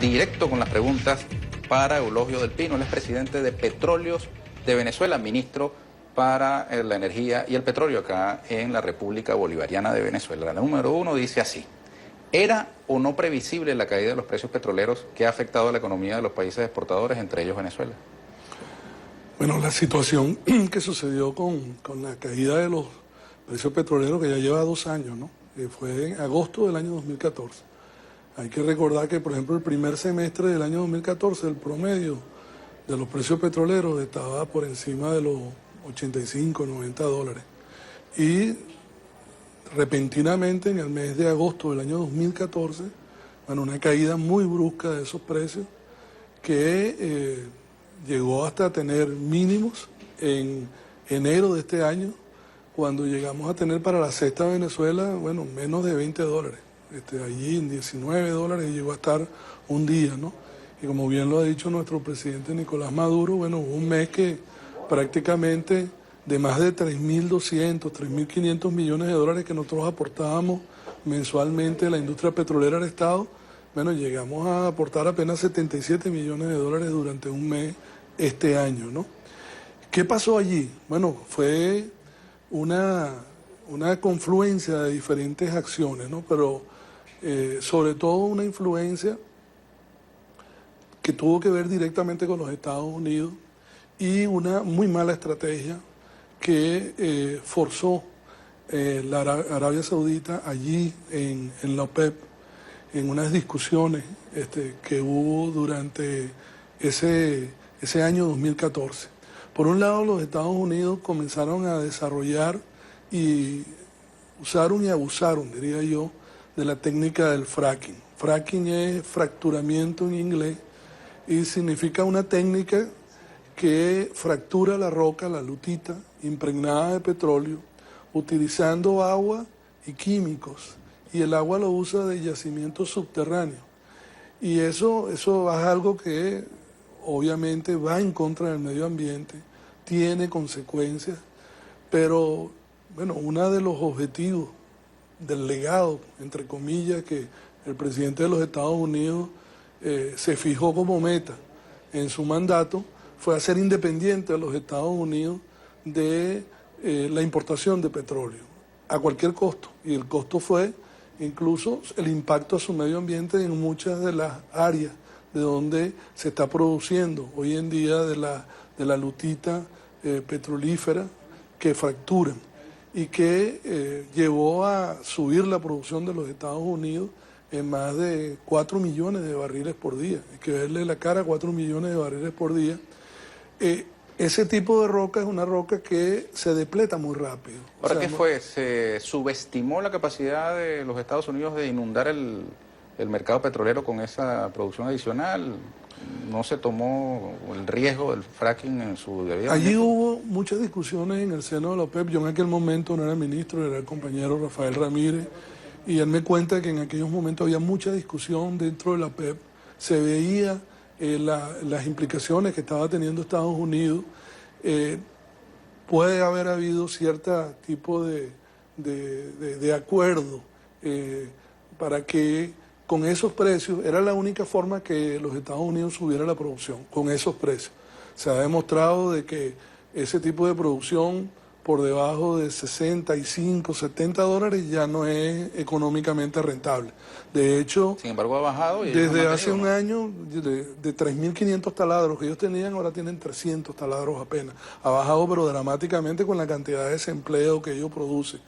directo con las preguntas para Eulogio del Pino. Él es presidente de Petróleos de Venezuela, ministro para la energía y el petróleo acá en la República Bolivariana de Venezuela. La número 1 dice así: ¿era o no previsible la caída de los precios petroleros que ha afectado a la economía de los países exportadores, entre ellos Venezuela? Bueno, la situación que sucedió con la caída de los precios petroleros, que ya lleva 2 años, ¿no? Fue en agosto del año 2014. Hay que recordar que, por ejemplo, el primer semestre del año 2014, el promedio de los precios petroleros estaba por encima de los 85, 90 dólares. Y repentinamente, en el mes de agosto del año 2014, bueno, una caída muy brusca de esos precios que llegó hasta tener mínimos en enero de este año, cuando llegamos a tener para la cesta de Venezuela, bueno, menos de 20 dólares. Allí en 19 dólares llegó a estar un día, ¿no? Y como bien lo ha dicho nuestro presidente Nicolás Maduro, bueno, hubo un mes que prácticamente de más de 3.200, 3.500 millones de dólares que nosotros aportábamos mensualmente a la industria petrolera al Estado, bueno, llegamos a aportar apenas 77 millones de dólares durante un mes este año, ¿no? ¿Qué pasó allí? Bueno, fue una confluencia de diferentes acciones, ¿no? Pero sobre todo una influencia que tuvo que ver directamente con los Estados Unidos y una muy mala estrategia que forzó la Arabia Saudita allí en la OPEP, en unas discusiones que hubo durante ese año 2014. Por un lado, los Estados Unidos comenzaron a desarrollar y usaron y abusaron, diría yo, de la técnica del fracking. Fracking es fracturamiento en inglés y significa una técnica que fractura la roca, la lutita, impregnada de petróleo, utilizando agua y químicos. Y el agua lo usa de yacimientos subterráneos. Y eso es algo que obviamente va en contra del medio ambiente, tiene consecuencias, pero bueno, uno de los objetivos del legado, entre comillas, que el presidente de los Estados Unidos se fijó como meta en su mandato, fue hacer independiente a los Estados Unidos de la importación de petróleo, a cualquier costo. Y el costo fue incluso el impacto a su medio ambiente en muchas de las áreas de donde se está produciendo hoy en día de la lutita petrolífera que fracturan y que llevó a subir la producción de los Estados Unidos en más de 4 millones de barriles por día. Hay que verle la cara a 4 millones de barriles por día. Ese tipo de roca es una roca que se depleta muy rápido. ¿Ahora qué fue? ¿Se subestimó la capacidad de los Estados Unidos de inundar el mercado petrolero con esa producción adicional? ¿No se tomó el riesgo del fracking en su debida Allí momento? hubo muchas discusiones en el seno de la OPEP. Yo en aquel momento no era ministro, era el compañero Rafael Ramírez, y él me cuenta que en aquellos momentos había mucha discusión dentro de la OPEP. Se veía las implicaciones que estaba teniendo Estados Unidos. Puede haber habido cierto tipo de acuerdo para que con esos precios, era la única forma que los Estados Unidos subiera la producción, con esos precios. Se ha demostrado de que ese tipo de producción por debajo de 65, 70 dólares ya no es económicamente rentable. De hecho, sin embargo, ha bajado. Y desde hace un año, de 3.500 taladros que ellos tenían, ahora tienen 300 taladros apenas. Ha bajado, pero dramáticamente, con la cantidad de desempleo que ellos producen.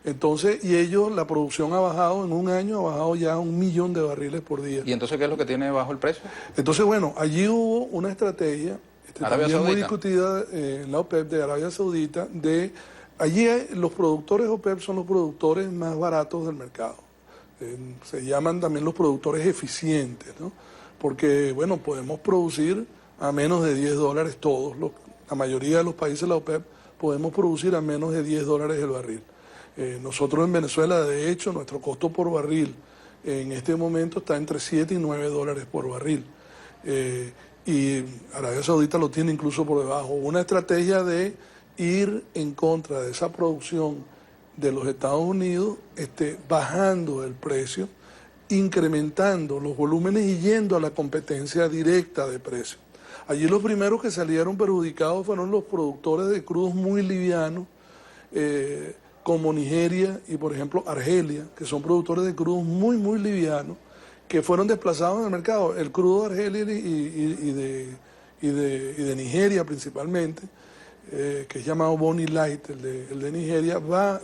Entonces, y ellos, la producción ha bajado en un año, ha bajado ya 1 millón de barriles por día. ¿Y entonces qué es lo que tiene bajo el precio? Entonces, bueno, allí hubo una estrategia también muy discutida en la OPEP de Arabia Saudita. Allí los productores OPEP son los productores más baratos del mercado. Se llaman también los productores eficientes, ¿no? Porque, bueno, podemos producir a menos de 10 dólares todos. La mayoría de los países de la OPEP podemos producir a menos de 10 dólares el barril. Nosotros en Venezuela, de hecho, nuestro costo por barril en este momento está entre 7 y 9 dólares por barril. Y Arabia Saudita lo tiene incluso por debajo. Una estrategia de ir en contra de esa producción de los Estados Unidos, bajando el precio incrementando los volúmenes y yendo a la competencia directa de precios. Allí los primeros que salieron perjudicados fueron los productores de crudos muy livianos, como Nigeria y, por ejemplo, Argelia, que son productores de crudos muy livianos, que fueron desplazados en el mercado. El crudo de Argelia y de Nigeria principalmente, que es llamado Bonny Light, el de Nigeria,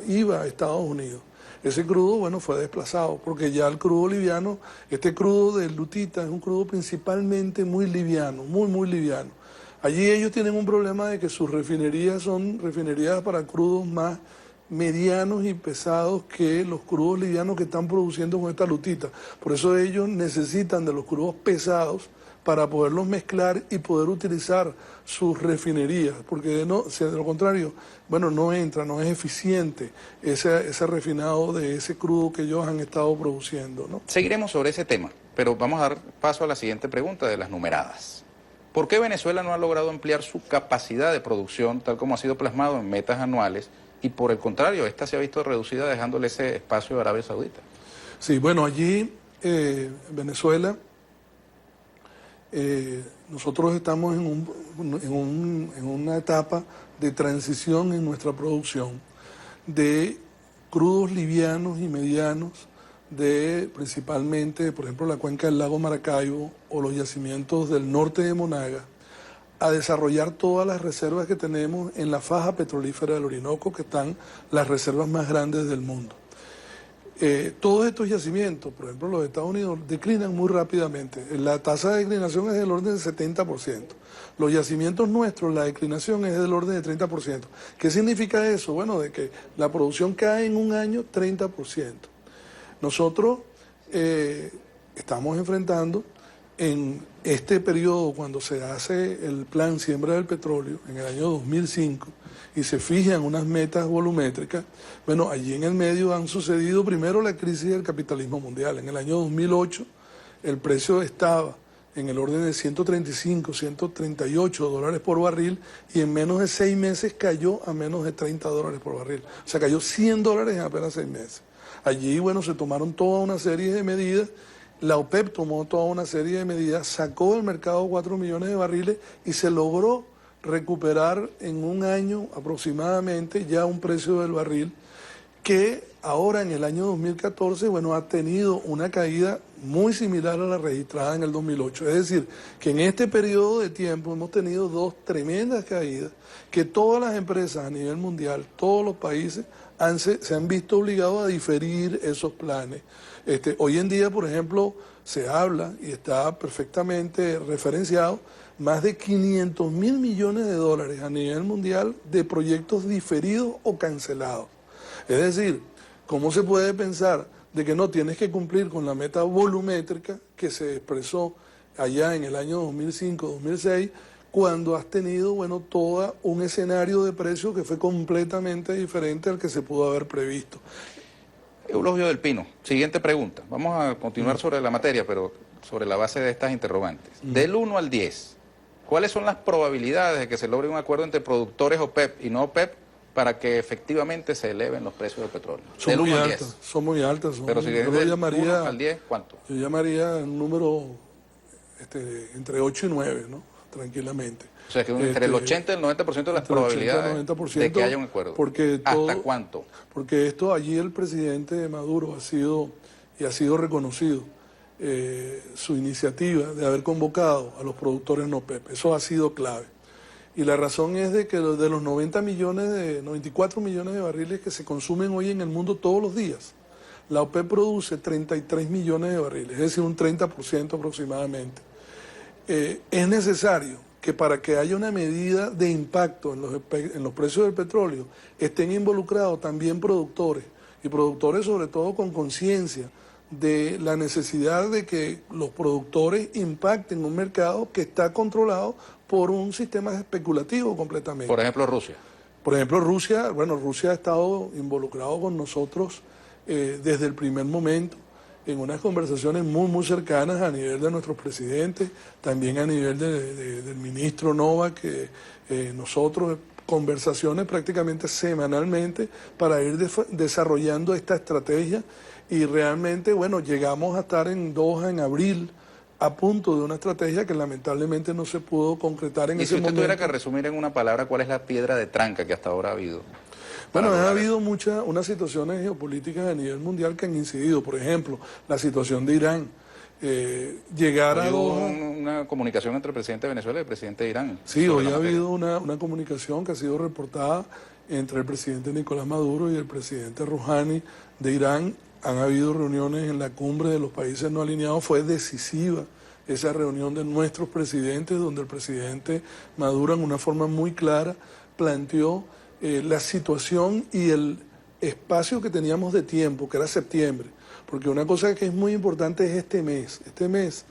iba a Estados Unidos. Ese crudo, bueno, fue desplazado, porque ya el crudo liviano, este crudo de lutita es un crudo principalmente muy liviano, muy liviano. Allí ellos tienen un problema de que sus refinerías son refinerías para crudos más medianos y pesados que los crudos livianos que están produciendo con esta lutita. Por eso ellos necesitan de los crudos pesados para poderlos mezclar y poder utilizar sus refinerías, porque de lo contrario, bueno, no es eficiente ese refinado de ese crudo que ellos han estado produciendo, ¿no? Seguiremos sobre ese tema, pero vamos a dar paso a la siguiente pregunta de las numeradas. ¿Por qué Venezuela no ha logrado ampliar su capacidad de producción tal como ha sido plasmado en metas anuales y por el contrario, esta se ha visto reducida dejándole ese espacio a Arabia Saudita? Sí, bueno, allí Venezuela, nosotros estamos en una etapa de transición en nuestra producción de crudos livianos y medianos, principalmente, por ejemplo, la cuenca del lago Maracaibo o los yacimientos del norte de Monaga, a desarrollar todas las reservas que tenemos en la faja petrolífera del Orinoco, que están las reservas más grandes del mundo. Todos estos yacimientos, por ejemplo, los Estados Unidos, declinan muy rápidamente. La tasa de declinación es del orden del 70%. Los yacimientos nuestros, la declinación es del orden del 30%. ¿Qué significa eso? Bueno, de que la producción cae en un año 30%. Nosotros estamos enfrentando en este periodo, cuando se hace el plan Siembra del Petróleo, en el año 2005, y se fijan unas metas volumétricas, bueno, allí en el medio han sucedido primero la crisis del capitalismo mundial. En el año 2008 el precio estaba en el orden de 135, 138 dólares por barril y en menos de 6 meses cayó a menos de 30 dólares por barril. O sea, cayó 100 dólares en apenas 6 meses. Allí, bueno, se tomaron toda una serie de medidas. La OPEP tomó toda una serie de medidas, sacó del mercado 4 millones de barriles y se logró recuperar en un año aproximadamente ya un precio del barril que ahora en el año 2014, bueno, ha tenido una caída muy similar a la registrada en el 2008. Es decir, que en este periodo de tiempo hemos tenido 2 tremendas caídas que todas las empresas a nivel mundial, todos los países se han visto obligados a diferir esos planes. Hoy en día, por ejemplo, se habla y está perfectamente referenciado más de 500 mil millones de dólares a nivel mundial de proyectos diferidos o cancelados. Es decir, ¿cómo se puede pensar de que no tienes que cumplir con la meta volumétrica que se expresó allá en el año 2005-2006, cuando has tenido, bueno, todo un escenario de precios que fue completamente diferente al que se pudo haber previsto? Eulogio del Pino, siguiente pregunta. Vamos a continuar sobre la materia, pero sobre la base de estas interrogantes. Del 1 al 10, ¿cuáles son las probabilidades de que se logre un acuerdo entre productores OPEP y no OPEP para que efectivamente se eleven los precios del petróleo? Son muy altas, son muy altas. Pero si yo del llamaría, 1 al 10, ¿cuánto? Yo llamaría un número entre 8 y 9, ¿no? Tranquilamente. O sea, que entre el 80 y el 90% de las probabilidades de que haya un acuerdo. ¿Hasta cuánto? Porque allí el presidente Maduro ha sido reconocido su iniciativa de haber convocado a los productores no OPEP. Eso ha sido clave. Y la razón es de que de los 94 millones de barriles que se consumen hoy en el mundo todos los días, la OPEP produce 33 millones de barriles, es decir, un 30% aproximadamente. Es necesario que para que haya una medida de impacto en los precios del petróleo estén involucrados también productores, y productores sobre todo con conciencia de la necesidad de que los productores impacten un mercado que está controlado por un sistema especulativo completamente. Por ejemplo, Rusia. Por ejemplo, Rusia ha estado involucrado con nosotros desde el primer momento, en unas conversaciones muy cercanas a nivel de nuestros presidentes, también a nivel del ministro Nova, que nosotros conversaciones prácticamente semanalmente para ir desarrollando esta estrategia Y realmente, bueno, llegamos a estar en Doha en abril, a punto de una estrategia que lamentablemente no se pudo concretar en Y ese si usted momento. tuviera que resumir en una palabra, ¿cuál es la piedra de tranca que hasta ahora ha habido? Bueno, ha Lograr habido eso? unas situaciones geopolíticas a nivel mundial que han incidido. Por ejemplo, la situación de Irán. Llegar Hoy a hubo Doha. una comunicación entre el presidente de Venezuela y el presidente de Irán Sí, sobre hoy la ha materia. habido una comunicación que ha sido reportada entre el presidente Nicolás Maduro y el presidente Rouhani de Irán. Han habido reuniones en la cumbre de los países no alineados. Fue decisiva esa reunión de nuestros presidentes, donde el presidente Maduro en una forma muy clara planteó la situación y el espacio que teníamos de tiempo, que era septiembre. Porque una cosa que es muy importante es este mes. Este mes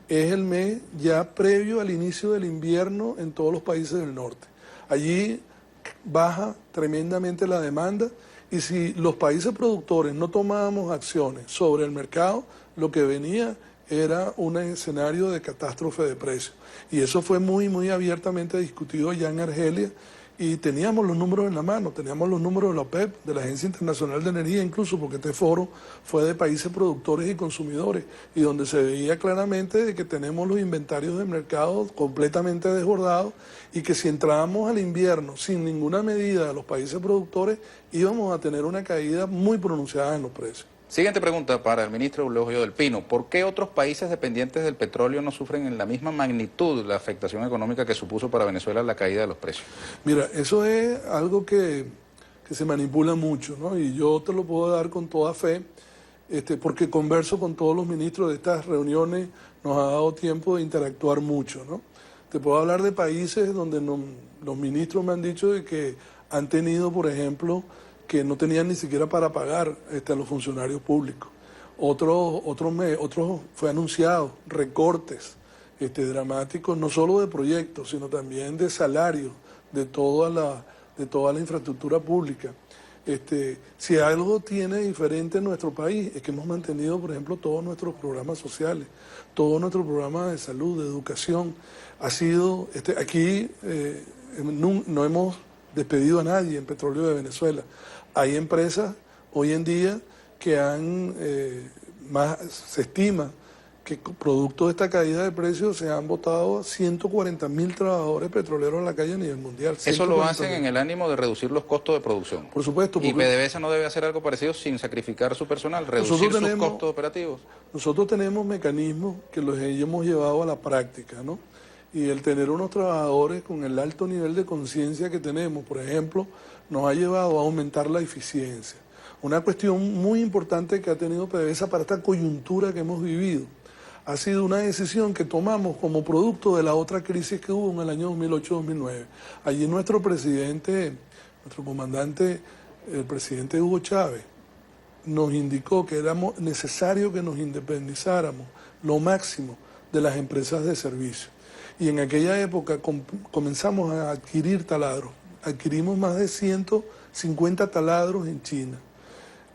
es el mes ya previo al inicio del invierno en todos los países del norte. Allí baja tremendamente la demanda y si los países productores no tomábamos acciones sobre el mercado, lo que venía era un escenario de catástrofe de precios. Y eso fue muy abiertamente discutido ya en Argelia y teníamos los números en la mano, teníamos los números de la OPEP, de la Agencia Internacional de Energía, incluso porque este foro fue de países productores y consumidores, y donde se veía claramente de que tenemos los inventarios de mercado completamente desbordados y que si entrábamos al invierno sin ninguna medida de los países productores, íbamos a tener una caída muy pronunciada en los precios. Siguiente pregunta para el ministro Eulogio del Pino. ¿Por qué otros países dependientes del petróleo no sufren en la misma magnitud la afectación económica que supuso para Venezuela la caída de los precios? Mira, eso es algo que se manipula mucho, ¿no? Y yo te lo puedo dar con toda fe, porque converso con todos los ministros de estas reuniones, nos ha dado tiempo de interactuar mucho, ¿no? Te puedo hablar de países donde los ministros me han dicho de que han tenido, por ejemplo, que no tenían ni siquiera para pagar a los funcionarios públicos. Otros fue anunciado recortes dramáticos, no solo de proyectos, sino también de salarios de toda la infraestructura pública. Si algo tiene diferente en nuestro país es que hemos mantenido, por ejemplo, todos nuestros programas sociales, todos nuestros programas de salud, de educación. Ha sido, aquí no hemos despedido a nadie en Petróleo de Venezuela. Hay empresas hoy en día que se estima que producto de esta caída de precios se han botado 140.000 trabajadores petroleros en la calle a nivel mundial. Eso lo hacen en el ánimo de reducir los costos de producción. Por supuesto. Y PDVSA no debe hacer algo parecido sin sacrificar su personal, reducir sus costos operativos. Nosotros tenemos mecanismos que los hemos llevado a la práctica, ¿no? Y el tener unos trabajadores con el alto nivel de conciencia que tenemos, por ejemplo, nos ha llevado a aumentar la eficiencia. Una cuestión muy importante que ha tenido PDVSA para esta coyuntura que hemos vivido ha sido una decisión que tomamos como producto de la otra crisis que hubo en el año 2008-2009. Allí nuestro presidente, nuestro comandante, el presidente Hugo Chávez, nos indicó que era necesario que nos independizáramos lo máximo de las empresas de servicio. Y en aquella época comenzamos a adquirir taladros. Adquirimos más de 150 taladros en China.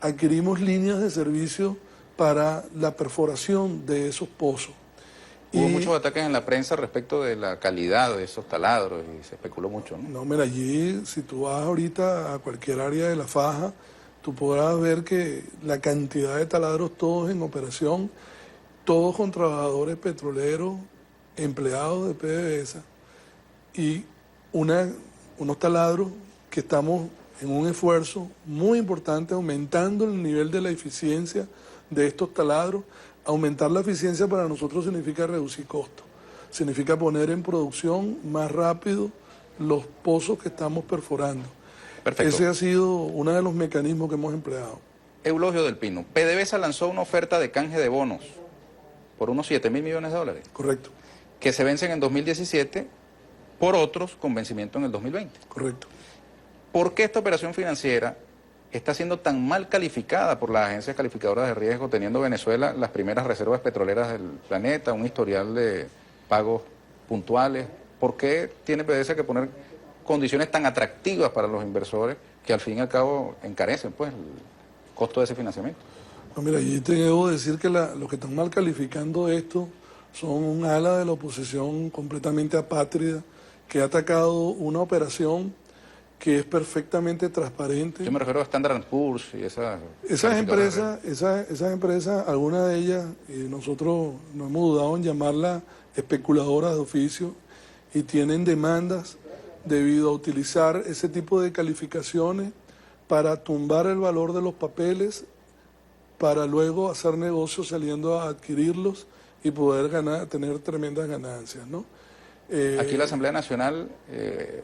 Adquirimos líneas de servicio para la perforación de esos pozos. Hubo muchos ataques en la prensa respecto de la calidad de esos taladros y se especuló mucho, ¿no? No, mira, allí si tú vas ahorita a cualquier área de la faja, tú podrás ver que la cantidad de taladros todos en operación, todos con trabajadores petroleros, empleados de PDVSA y unos taladros que estamos en un esfuerzo muy importante aumentando el nivel de la eficiencia de estos taladros. Aumentar la eficiencia para nosotros significa reducir costos, significa poner en producción más rápido los pozos que estamos perforando. Perfecto. Ese ha sido uno de los mecanismos que hemos empleado. Eulogio del Pino, PDVSA lanzó una oferta de canje de bonos por unos 7.000 millones de dólares. Correcto. Que se vencen en 2017 por otros con vencimiento en el 2020. Correcto. ¿Por qué esta operación financiera está siendo tan mal calificada por las agencias calificadoras de riesgo, teniendo Venezuela las primeras reservas petroleras del planeta, un historial de pagos puntuales? ¿Por qué tiene PDVSA que poner condiciones tan atractivas para los inversores que al fin y al cabo encarecen pues el costo de ese financiamiento? No, mira, yo te debo decir que los que están mal calificando esto son un ala de la oposición completamente apátrida que ha atacado una operación que es perfectamente transparente. Yo me refiero a Standard & Poor's y esas empresas, algunas de ellas, y nosotros no hemos dudado en llamarlas especuladoras de oficio, y tienen demandas debido a utilizar ese tipo de calificaciones para tumbar el valor de los papeles, para luego hacer negocios saliendo a adquirirlos y poder tener tremendas ganancias, ¿no? Aquí la Asamblea Nacional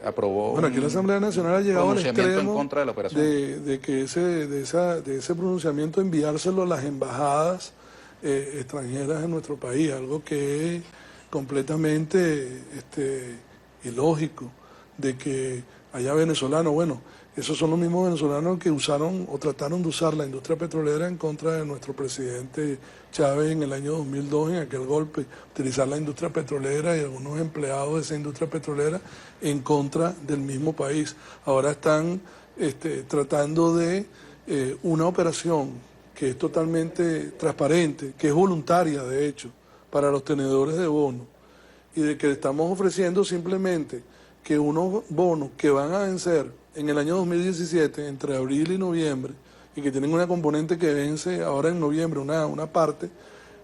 aprobó. Bueno, aquí la Asamblea Nacional ha llegado al extremo en contra de la operación. de que ese pronunciamiento enviárselo a las embajadas extranjeras en nuestro país, algo que es completamente ilógico, de que haya venezolanos, bueno, esos son los mismos venezolanos que usaron o trataron de usar la industria petrolera en contra de nuestro presidente Chávez en el año 2002, en aquel golpe, utilizar la industria petrolera y algunos empleados de esa industria petrolera en contra del mismo país. Ahora están tratando de una operación que es totalmente transparente, que es voluntaria de hecho, para los tenedores de bonos, y de que le estamos ofreciendo simplemente que unos bonos que van a vencer en el año 2017, entre abril y noviembre, y que tienen una componente que vence ahora en noviembre, una parte,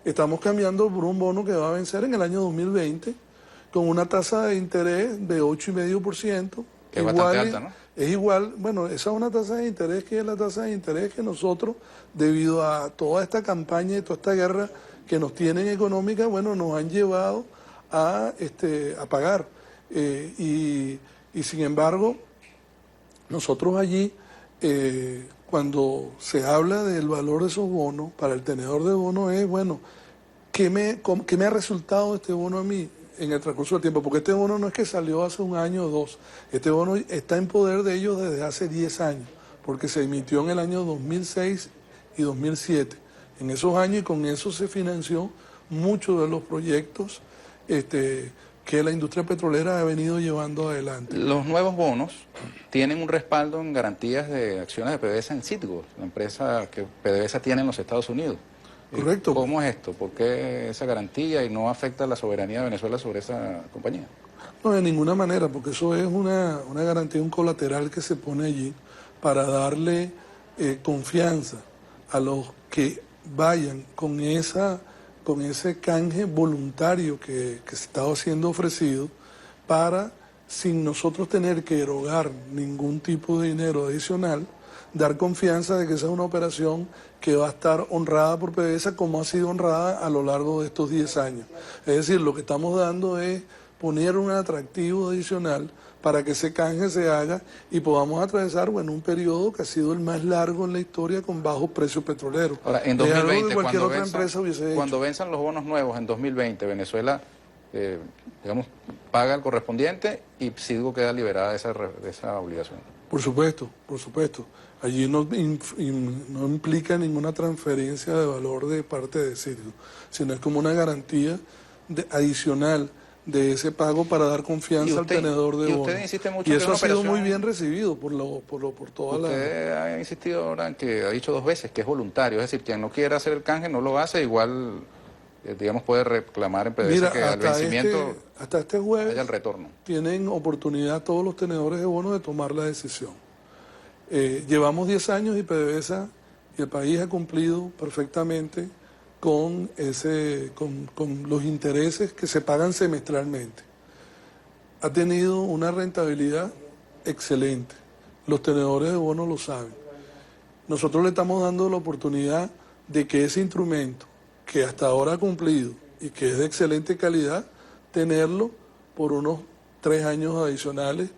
estamos cambiando por un bono que va a vencer en el año 2020 con una tasa de interés de 8,5%. Que es bastante alta, ¿no? Es igual, bueno, esa es una tasa de interés que es la tasa de interés que nosotros, debido a toda esta campaña y toda esta guerra que nos tienen económica, bueno, nos han llevado a pagar. Y sin embargo, nosotros allí, cuando se habla del valor de esos bonos, para el tenedor de bonos es, bueno, ¿qué me ha resultado este bono a mí en el transcurso del tiempo? Porque este bono no es que salió hace un año o dos, este bono está en poder de ellos desde hace 10 años, porque se emitió en el año 2006 y 2007. En esos años, y con eso se financió muchos de los proyectos que la industria petrolera ha venido llevando adelante. Los nuevos bonos tienen un respaldo en garantías de acciones de PDVSA en Citgo, la empresa que PDVSA tiene en los Estados Unidos. Correcto. ¿Cómo es esto? ¿Por qué esa garantía y no afecta la soberanía de Venezuela sobre esa compañía? No, de ninguna manera, porque eso es una garantía, un colateral que se pone allí para darle confianza a los que vayan con ese canje voluntario que se estaba siendo ofrecido, para, sin nosotros tener que erogar ningún tipo de dinero adicional, dar confianza de que esa es una operación que va a estar honrada por PDVSA como ha sido honrada a lo largo de estos 10 años. Es decir, lo que estamos dando es poner un atractivo adicional para que ese canje se haga y podamos atravesar, bueno, un periodo que ha sido el más largo en la historia con bajos precios petroleros. Ahora, en 2020, cuando venzan los bonos nuevos en 2020, Venezuela, paga el correspondiente y Citgo queda liberada de esa obligación. Por supuesto, por supuesto. Allí no implica ninguna transferencia de valor de parte de Citgo, sino es como una garantía adicional de ese pago para dar confianza al tenedor de bonos. Usted insiste mucho y eso ha sido muy bien recibido por toda la... Usted ha insistido ahora en que ha dicho 2 veces que es voluntario, es decir, quien no quiera hacer el canje no lo hace, igual puede reclamar en PDVSA que al vencimiento hasta este jueves haya el retorno. Tienen oportunidad todos los tenedores de bonos de tomar la decisión. Llevamos 10 años y PDVSA y el país ha cumplido perfectamente con los intereses que se pagan semestralmente. Ha tenido una rentabilidad excelente. Los tenedores de bonos lo saben. Nosotros le estamos dando la oportunidad de que ese instrumento, que hasta ahora ha cumplido y que es de excelente calidad, tenerlo por unos 3 años adicionales,